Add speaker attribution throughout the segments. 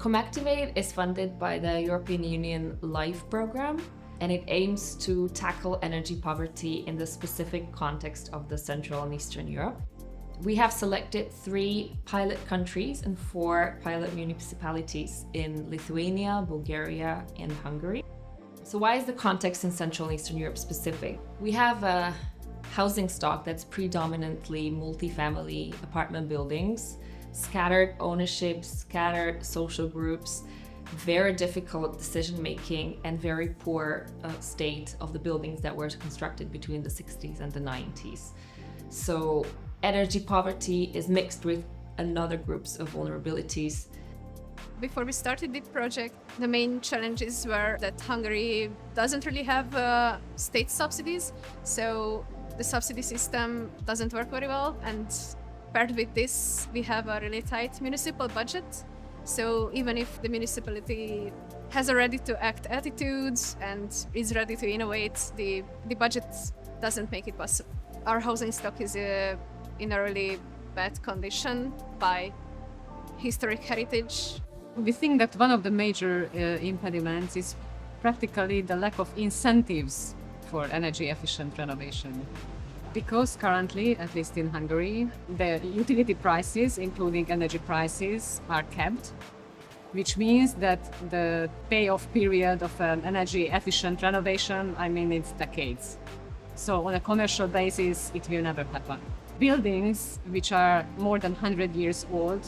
Speaker 1: ComActivate is funded by the European Union LIFE program, and it aims to tackle energy poverty in the specific context of the Central and Eastern Europe. We have selected 3 pilot countries and 4 pilot municipalities in Lithuania, Bulgaria, and Hungary. So why is the context in Central and Eastern Europe specific? We have a housing stock that's predominantly multi-family apartment buildings, scattered ownership, scattered social groups, very difficult decision-making, and very poor state of the buildings that were constructed between the 60s and the 90s. So energy poverty is mixed with another groups of vulnerabilities.
Speaker 2: Before we started the project, the main challenges were that Hungary doesn't really have state subsidies, so the subsidy system doesn't work very well, and paired with this, we have a really tight municipal budget. So even if the municipality has a ready-to-act attitudes and is ready to innovate, the budget doesn't make it possible. Our housing stock is in a really bad condition by historic heritage.
Speaker 3: We think that one of the major impediments is practically the lack of incentives for energy efficient renovation. Because currently, at least in Hungary, the utility prices, including energy prices, are capped, which means that the payoff period of an energy efficient renovation, it's decades. So on a commercial basis, it will never happen. Buildings which are more than 100 years old,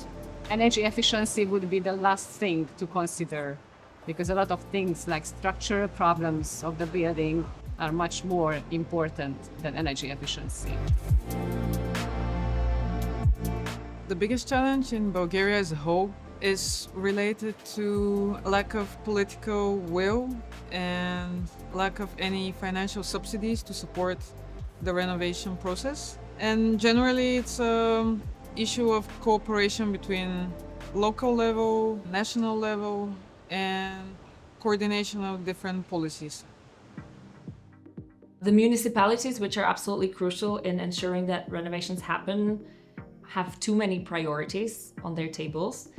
Speaker 3: energy efficiency would be the last thing to consider, because a lot of things like structural problems of the building are much more important than energy efficiency.
Speaker 4: The biggest challenge in Bulgaria as a whole is related to lack of political will and lack of any financial subsidies to support the renovation process. And generally it's an issue of cooperation between local level, national level, and coordination of different policies.
Speaker 1: The municipalities, which are absolutely crucial in ensuring that renovations happen, have too many priorities on their tables.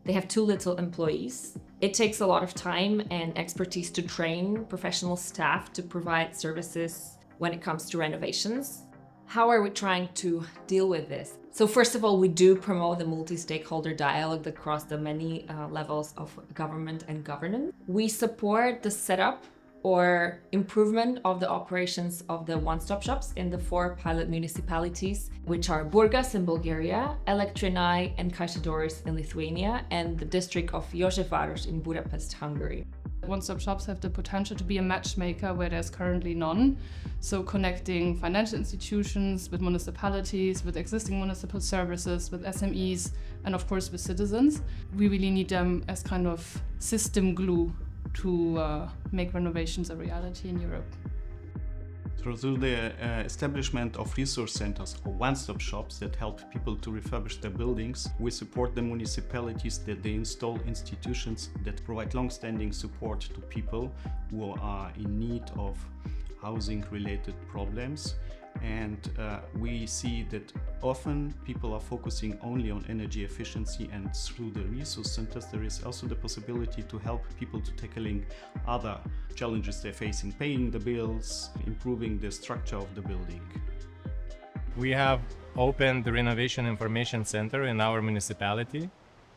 Speaker 1: They have too little employees. It takes a lot of time and expertise to train professional staff to provide services when it comes to renovations. How are we trying to deal with this? So first of all, we do promote the multi-stakeholder dialogue across the many levels of government and governance. We support the setup or improvement of the operations of the one-stop shops in the 4 pilot municipalities, which are Burgas in Bulgaria, Elektrėnai and Kaišiadorys in Lithuania, and the district of Józsefváros in Budapest, Hungary.
Speaker 5: One-stop shops have the potential to be a matchmaker where there's currently none. So connecting financial institutions with municipalities, with existing municipal services, with SMEs, and of course with citizens. We really need them as kind of system glue to make renovations a reality in Europe.
Speaker 6: Through the establishment of resource centers or one-stop shops that help people to refurbish their buildings, we support the municipalities that they install institutions that provide long-standing support to people who are in need of housing-related problems. And we see that often people are focusing only on energy efficiency, and through the resource centers there is also the possibility to help people to tackling other challenges they're facing, paying the bills, improving the structure of the building.
Speaker 7: We have opened the Renovation Information Center in our municipality,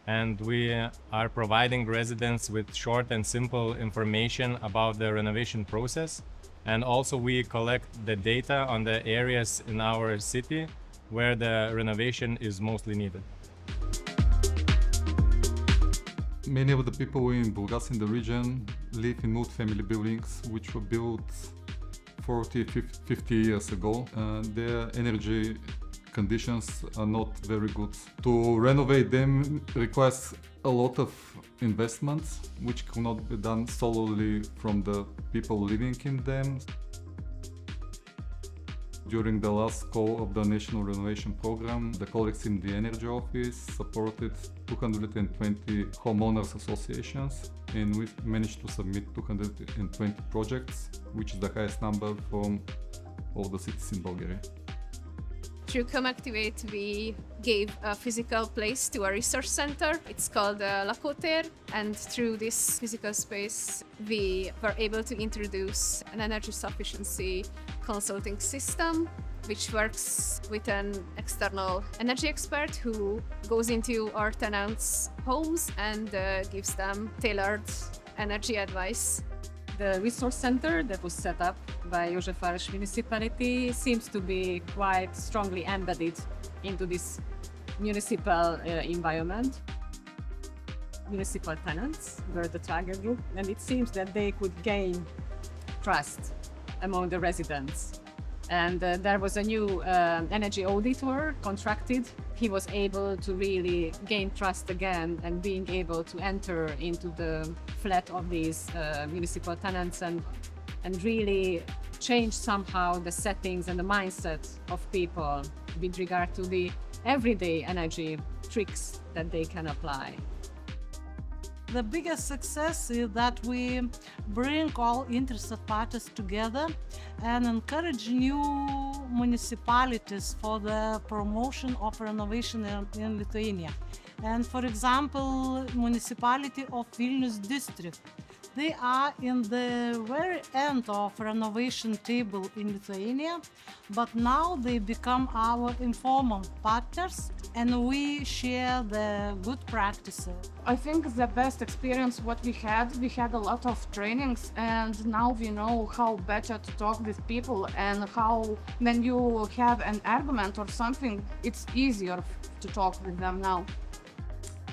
Speaker 7: and we are providing residents with short and simple information about the renovation process. And also we collect the data on the areas in our city where the renovation is mostly needed.
Speaker 8: Many of the people in Bulgaria in the region live in multi-family buildings which were built 40, 50 years ago. Their energy conditions are not very good. To renovate them requires a lot of investments, which cannot be done solely from the people living in them. During the last call of the National Renovation Program, the colleagues in the Energy Office supported 220 homeowners associations, and we managed to submit 220 projects, which is the highest number from all the cities in Bulgaria.
Speaker 2: Through ComActivate, we gave a physical place to a resource center. It's called Lakótér, and through this physical space, we were able to introduce an energy sufficiency consulting system, which works with an external energy expert who goes into our tenants' homes and gives them tailored energy advice.
Speaker 3: The resource center that was set up by Józsefváros municipality seems to be quite strongly embedded into this municipal environment. Municipal tenants were the target group, and it seems that they could gain trust among the residents. And there was a new energy auditor contracted. He was able to really gain trust again and being able to enter into the flat of these municipal tenants and really change somehow the settings and the mindset of people with regard to the everyday energy tricks that they can apply.
Speaker 9: The biggest success is that we bring all interested parties together and encourage new municipalities for the promotion of renovation in Lithuania. And for example, municipality of Vilnius district. They are in the very end of renovation table in Lithuania, but now they become our informal partners and we share the good practices.
Speaker 10: I think the best experience what we had a lot of trainings, and now we know how better to talk with people and how when you have an argument or something, it's easier to talk with them now.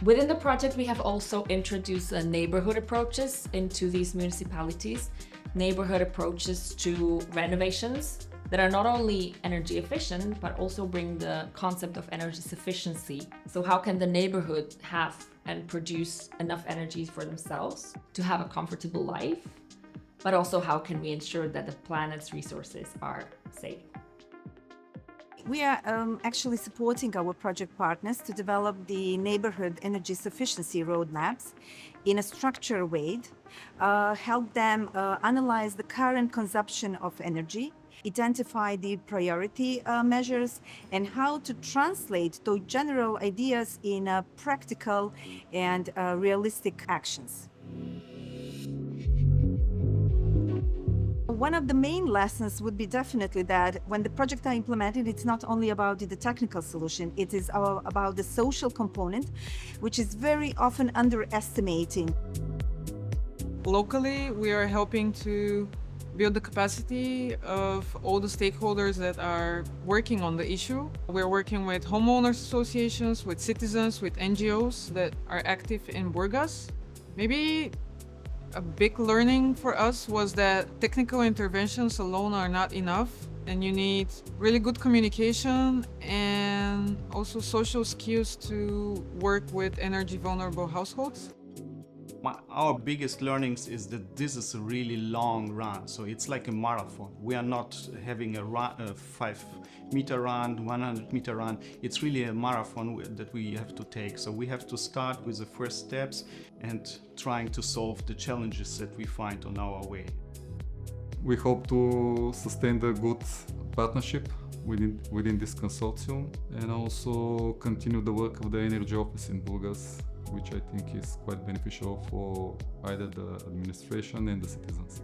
Speaker 1: Within the project, we have also introduced neighborhood approaches into these municipalities, neighborhood approaches to renovations that are not only energy efficient, but also bring the concept of energy sufficiency. So how can the neighborhood have and produce enough energy for themselves to have a comfortable life? But also how can we ensure that the planet's resources are safe?
Speaker 11: We are actually supporting our project partners to develop the neighborhood energy sufficiency roadmaps in a structured way, help them analyze the current consumption of energy, identify the priority measures, and how to translate those general ideas in practical and realistic actions. One of the main lessons would be definitely that when the projects are implemented, it's not only about the technical solution, it is about the social component, which is very often underestimating.
Speaker 4: Locally, we are helping to build the capacity of all the stakeholders that are working on the issue. We're working with homeowners associations, with citizens, with NGOs that are active in Burgas. Maybe a big learning for us was that technical interventions alone are not enough, and you need really good communication and also social skills to work with energy vulnerable households.
Speaker 6: Our biggest learnings is that this is a really long run, so it's like a marathon. We are not having a 5-meter run, 100-meter run. It's really a marathon that we have to take. So we have to start with the first steps and trying to solve the challenges that we find on our way.
Speaker 8: We hope to sustain the good partnership within this consortium and also continue the work of the Energy Office in Bulgas, which I think is quite beneficial for either the administration and the citizens.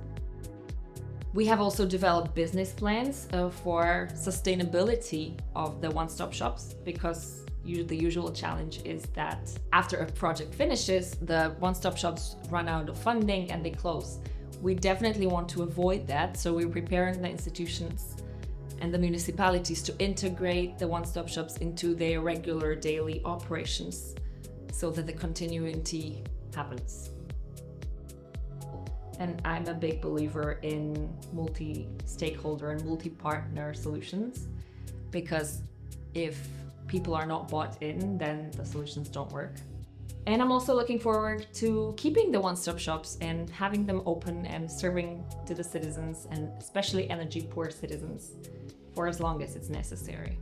Speaker 1: We have also developed business plans for sustainability of the one-stop shops, because the usual challenge is that after a project finishes, the one-stop shops run out of funding and they close. We definitely want to avoid that, so we're preparing the institutions and the municipalities to integrate the one-stop shops into their regular daily operations, so that the continuity happens. And I'm a big believer in multi-stakeholder and multi-partner solutions, because if people are not bought in, then the solutions don't work. And I'm also looking forward to keeping the one-stop shops and having them open and serving to the citizens, and especially energy poor citizens, for as long as it's necessary.